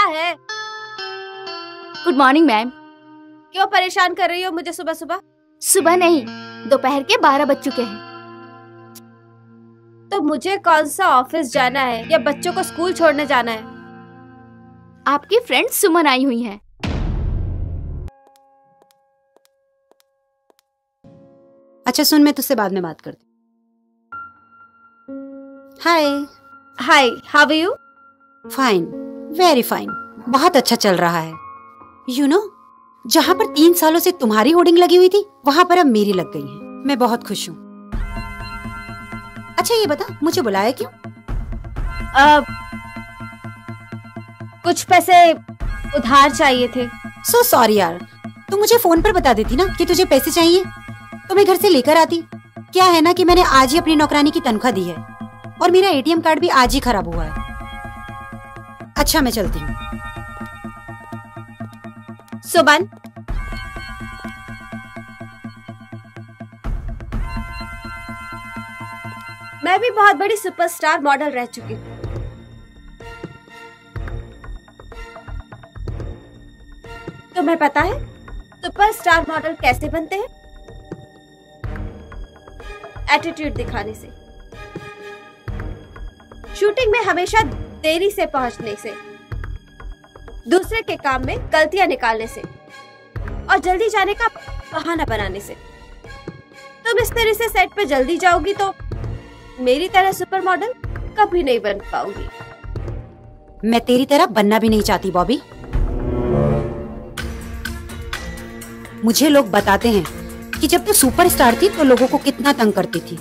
है? Good morning ma'am. क्यों परेशान कर रही हो मुझे सुबह सुबह? सुबह नहीं, दोपहर के 12 बज चुके हैं। तो मुझे कौन सा ऑफिस जाना है या बच्चों को स्कूल छोड़ने जाना है? आपकी फ्रेंड सुमन आई हुई है। अच्छा सुन, मैं तुझसे बाद में बात करती। Hi. Hi, how are you? Fine, very fine, बहुत अच्छा चल रहा है। यू नो, जहाँ पर 3 सालों से तुम्हारी होर्डिंग लगी हुई थी, वहाँ पर अब मेरी लग गई है। मैं बहुत खुश हूँ। अच्छा ये बता, मुझे बुलाया क्यों? कुछ पैसे उधार चाहिए थे। सो सॉरी यार, तू मुझे फोन पर बता देती ना कि तुझे पैसे चाहिए, तो मैं घर से लेकर आती। क्या है ना कि मैंने आज ही अपनी नौकरानी की तनख्वाह दी है और मेरा एटीएम कार्ड भी आज ही खराब हुआ है। अच्छा मैं चलती हूँ। सुमन, मैं भी बहुत बड़ी सुपरस्टार मॉडल रह चुकी हूँ। तुम्हें पता है सुपरस्टार मॉडल कैसे बनते हैं? एटीट्यूड दिखाने से, शूटिंग में हमेशा देरी से पहुंचने से, दूसरे के काम में गलतियां निकालने से और जल्दी जाने का बहाना बनाने से। तुम इस तरह से सेट पे जल्दी जाओगी तो मेरी तरह सुपर मॉडल कभी नहीं बन पाऊंगी। मैं तेरी तरह बनना भी नहीं चाहती बॉबी। मुझे लोग बताते हैं कि जब तू सुपरस्टार थी तो लोगों को कितना तंग करती थी,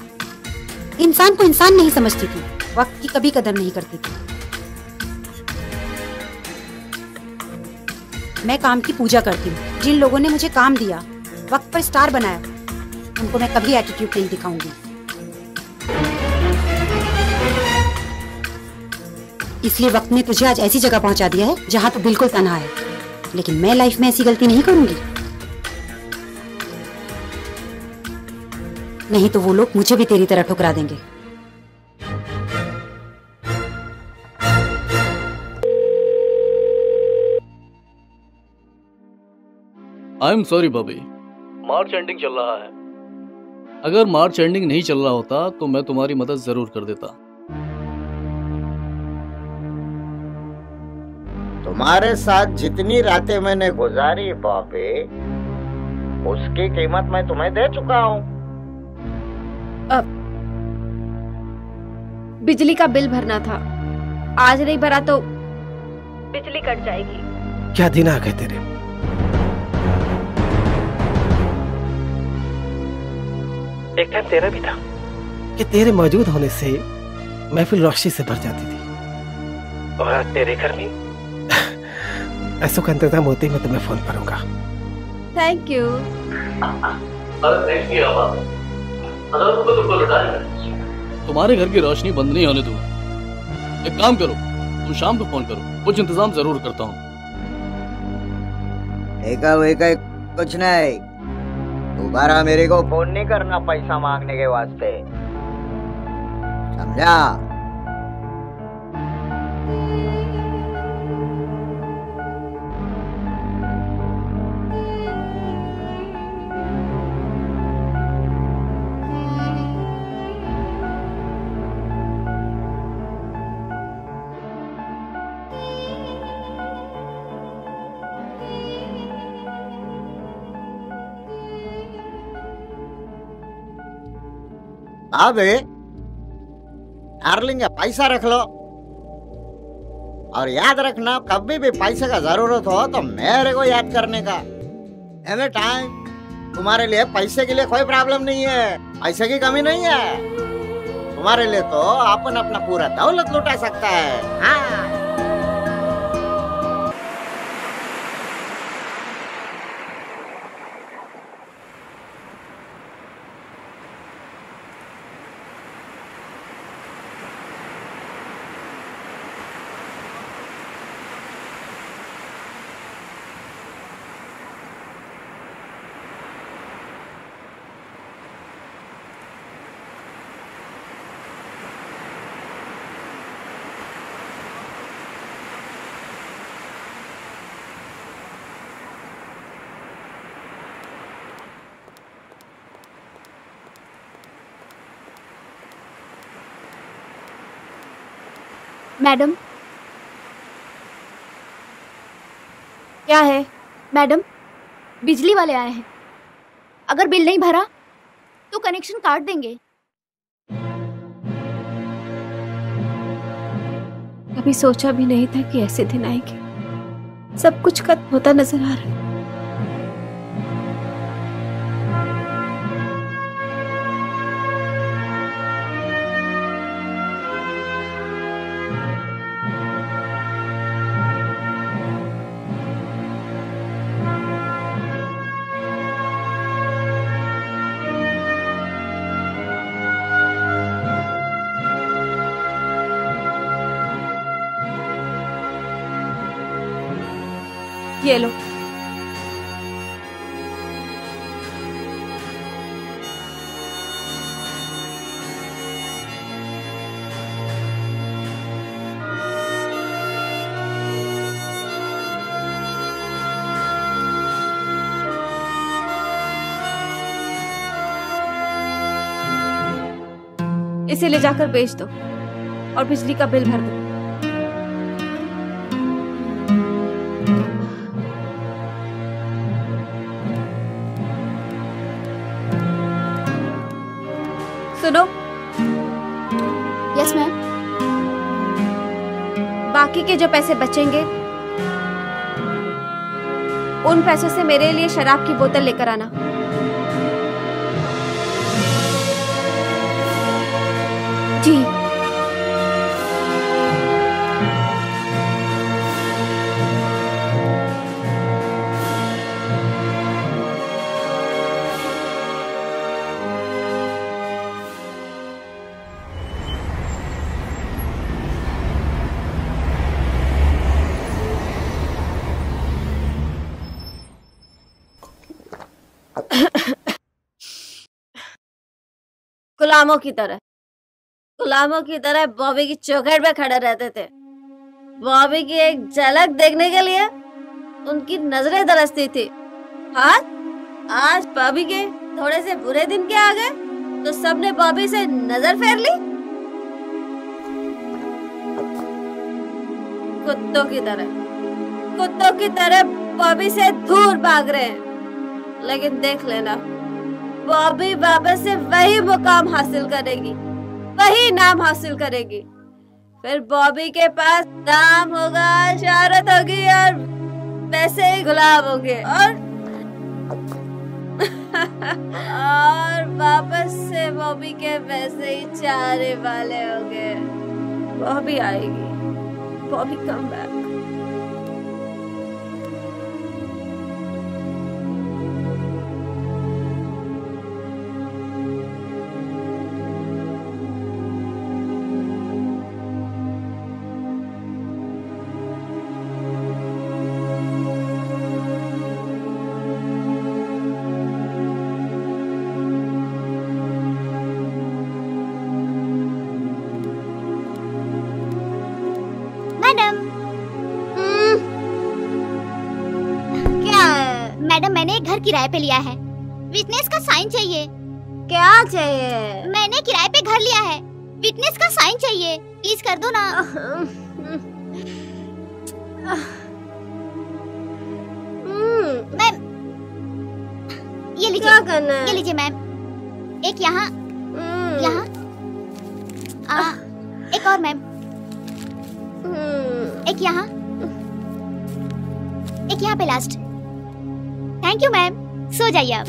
इंसान को इंसान नहीं समझती थी, वक्त की कभी कदर नहीं करती थी। मैं काम की पूजा करती हूँ। जिन लोगों ने मुझे काम दिया, वक्त पर स्टार बनाया, उनको मैं कभी एटीट्यूड नहीं दिखाऊंगी। इसलिए वक्त ने तुझे आज ऐसी जगह पहुंचा दिया है जहां तू बिल्कुल तन्हा है, लेकिन मैं लाइफ में ऐसी गलती नहीं करूंगी। नहीं तो वो लोग मुझे भी तेरी तरह ठुकरा देंगे। I am sorry Bobby, March ending चल रहा है। अगर मार्च एंडिंग नहीं चल रहा होता तो मैं तुम्हारी मदद जरूर कर देता। तुम्हारे साथ जितनी रातें मैंने गुजारी बॉबी, उसकी कीमत मैं तुम्हें दे चुका हूँ। बिजली का बिल भरना था, आज नहीं भरा तो बिजली कट जाएगी। क्या दिन आ गए तेरे। एक टाइम तेरा भी था कि तेरे मौजूद होने से महफिल रोशनी से भर जाती थी, और आज तेरे घर में ऐसो का इंतजाम होते ही मैं तुम्हें फोन करूंगा। Thank you. तुम्हारे घर की रोशनी बंद नहीं होने दूंगा। एक काम करो, तुम शाम को फोन करो, कुछ इंतजाम जरूर करता हूँ। एक कुछ नहीं, दोबारा मेरे को फोन नहीं करना पैसा मांगने के वास्ते, समझा? अबे डार्लिंग, पैसा रख लो, और याद रखना कभी भी पैसे का जरूरत हो तो मेरे को याद करने का। एनी टाइम तुम्हारे लिए पैसे के लिए कोई प्रॉब्लम नहीं है, पैसे की कमी नहीं है। तुम्हारे लिए तो अपन अपना पूरा दौलत लुटा सकता है। हाँ। मैडम, क्या है? मैडम, बिजली वाले आए हैं। अगर बिल नहीं भरा तो कनेक्शन काट देंगे। कभी सोचा भी नहीं था कि ऐसे दिन आएंगे। सब कुछ खत्म होता नजर आ रहा है। ये लो। इसे ले जाकर बेच दो और बिजली का बिल भर दो। सुनो। Yes ma'am. बाकी के जो पैसे बचेंगे उन पैसों से मेरे लिए शराब की बोतल लेकर आना। जी। गुलामों की तरह बॉबी की चौखट पे खड़े रहते थे। बॉबी की एक झलक देखने के लिए उनकी नजरें तरसती थी। हाँ, आज बॉबी के थोड़े से बुरे दिन के आ गए तो सबने बॉबी से नजर फेर ली। कुत्तों की तरह बॉबी से दूर भाग रहे हैं। लेकिन देख लेना, बॉबी वापस से वही मुकाम हासिल करेगी, वही नाम हासिल करेगी। फिर बॉबी के पास नाम होगा, शहरत होगी और वैसे ही गुलाम होंगे और वापस से बॉबी के वैसे ही चाहने वाले होंगे। बॉबी आएगी, बॉबी कम बैक। मैडम, मैंने एक घर किराए पे लिया है। विटनेस का साइन चाहिए। क्या चाहिए? मैंने किराए पे घर लिया है, विटनेस का साइन चाहिए। प्लीज कर दो ना। मैम, ये लीजिए। क्या करना है? ये लीजिए मैम। एक यहाँ, यहाँ, एक और मैम। एक यहाँ, एक यहाँ पे लास्ट। Thank you ma'am. सो जाइए आप।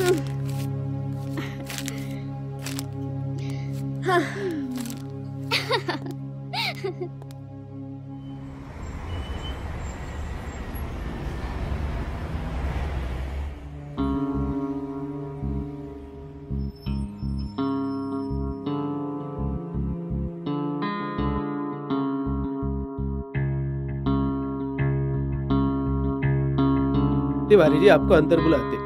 तिवारी जी आपको अंदर बुलाते।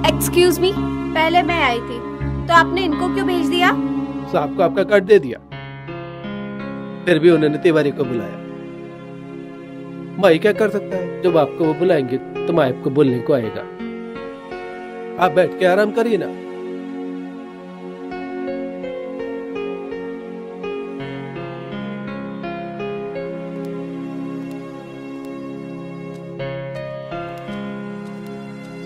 एक्सक्यूज मी, पहले मैं आई थी तो आपने इनको क्यों भेज दिया? साहब को आपका कार्ड दे दिया, फिर भी उन्होंने तिवारी को बुलाया। माई क्या कर सकता है, जब आपको वो बुलाएंगे तो माई आपको बोलने को आएगा। आप बैठ के आराम करिए ना।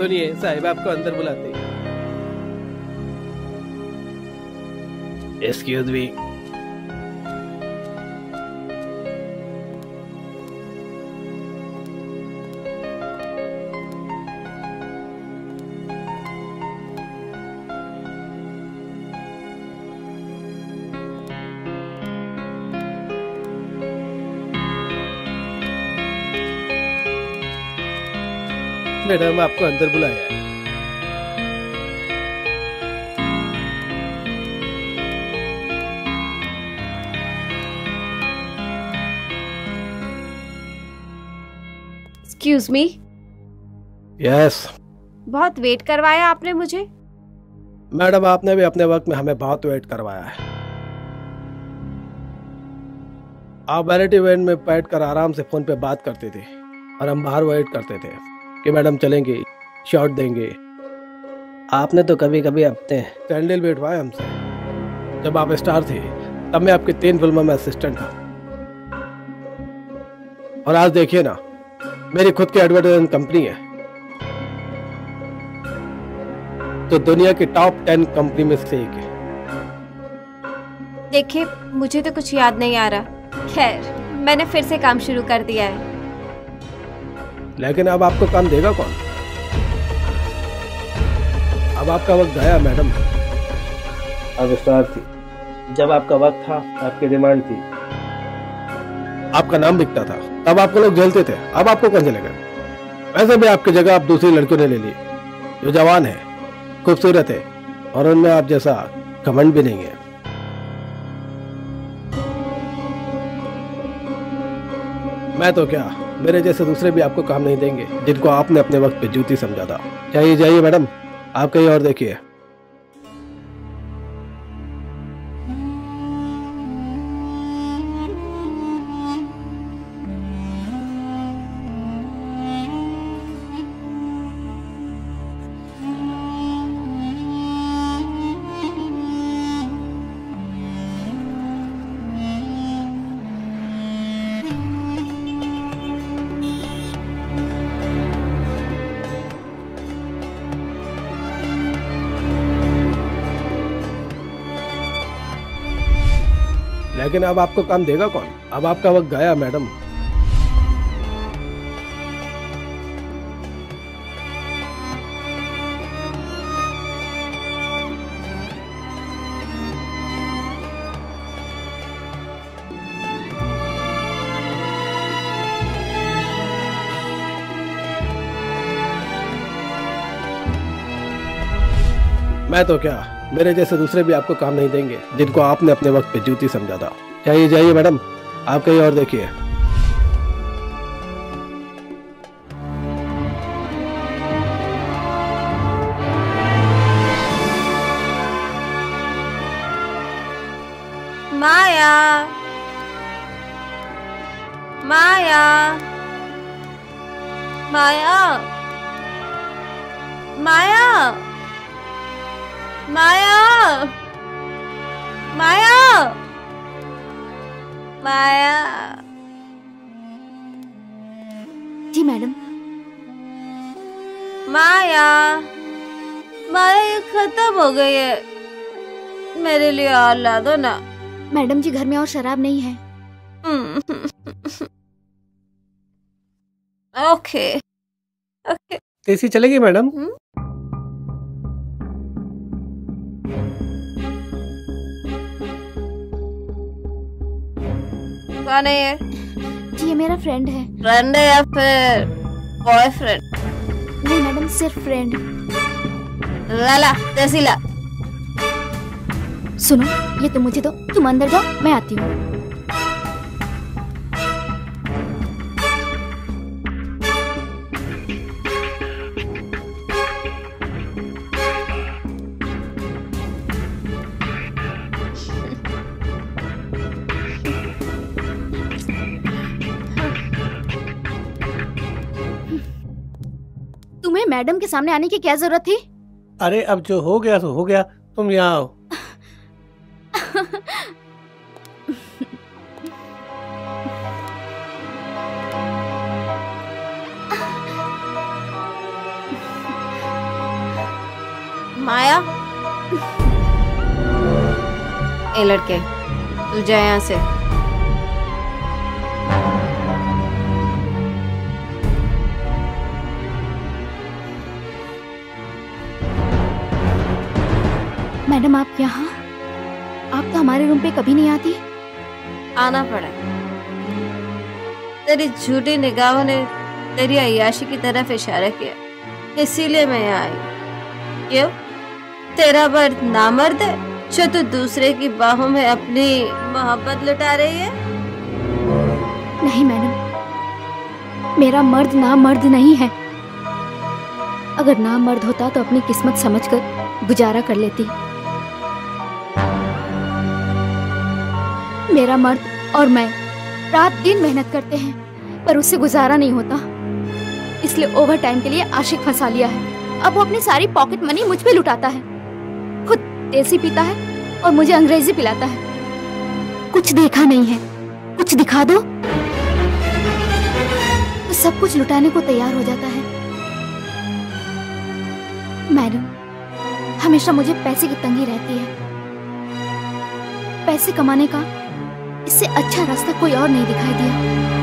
सुनिए, साहिब आपको अंदर बुलाते हैं। Excuse me. मैडम आपको अंदर बुलाया है। Excuse me. यस बहुत वेट करवाया आपने मुझे। मैडम, आपने भी अपने वक्त में हमें बहुत वेट करवाया है। आप वैनिटी वैन में बैठ कर आराम से फोन पे बात करते थे और हम बाहर वेट करते थे कि मैडम चलेंगे, शॉट देंगे। आपने तो कभी कभी अपने सैंडल बैठवाए हमसे। जब आप स्टार थे तब मैं आपकी 3 फिल्मों में असिस्टेंट था। और आज देखिए ना, मेरी खुद की एडवर्टाइजमेंट कंपनी है, तो दुनिया की टॉप 10 कंपनी में से एक है। देखिए, मुझे तो कुछ याद नहीं आ रहा। खैर, मैंने फिर से काम शुरू कर दिया है। लेकिन अब आपको काम देगा कौन? अब आपका वक्त गया मैडम। अब स्टार थी, जब आपका वक्त था, आपकी डिमांड थी, आपका नाम बिकता था, तब आपको लोग झेलते थे। अब आपको कौन झेलेगा? वैसे भी आपकी जगह आप दूसरी लड़कियों ने ले ली, जो जवान है, खूबसूरत है और उनमें आप जैसा घमंड भी नहीं है। मैं तो क्या, मेरे जैसे दूसरे भी आपको काम नहीं देंगे, जिनको आपने अपने वक्त पे जूती समझा था। जाइए जाइए मैडम, आप कहीं और देखिए। लेकिन अब आपको काम देगा कौन? अब आपका वक्त गया मैडम। मैं तो क्या, मेरे जैसे दूसरे भी आपको काम नहीं देंगे, जिनको आपने अपने वक्त पे जूती समझा था। जाइए जाइए मैडम, आप कहीं और देखिए। माया, माया, माया, माया, माया, माया, माया। जी मैडम। माया, माया, ये खत्म हो गई है, मेरे लिए और ला दो ना। मैडम जी, घर में और शराब नहीं है। Okay okay. एसी चलेगी मैडम? कौन है ये? जी, ये मेरा फ्रेंड है। फ्रेंड है या फिर बॉयफ्रेंड? नहीं मैडम, सिर्फ फ्रेंड। लाला देसी ला। सुनो, ये तुम मुझे दो, तुम अंदर जाओ, मैं आती हूँ। तुम्हें मैडम के सामने आने की क्या जरूरत थी? अरे अब जो हो गया तो हो गया, तुम यहाँ आओ। ए लड़के, तू जा यहाँ से। मैडम आप यहाँ? आप तो हमारे रूम पे कभी नहीं आती। आना पड़ा। तेरी झूठी निगाहों ने तेरी अय्याशी की तरफ इशारा किया, इसीलिए मैं यहाँ आई। क्यों? तेरा मर्द नामर्द है जो तू दूसरे की बाहों में अपनी मोहब्बत लुटा रही है? नहीं मैडम, मेरा मर्द नामर्द नहीं है। अगर नामर्द होता तो अपनी किस्मत समझकर गुजारा कर लेती। मेरा मर्द और मैं रात दिन मेहनत करते हैं, पर उससे गुजारा नहीं होता, इसलिए ओवर टाइम के लिए आशिक फंसा लिया है। अब वो अपनी सारी पॉकेट मनी मुझ पे लुटाता है, खुद देसी पीता है और मुझे अंग्रेजी पिलाता है। कुछ देखा नहीं है, कुछ दिखा दो तो सब कुछ लुटाने को तैयार हो जाता है। मैडम, हमेशा मुझे पैसे की तंगी रहती है। पैसे कमाने का इससे अच्छा रास्ता कोई और नहीं दिखाई दिया।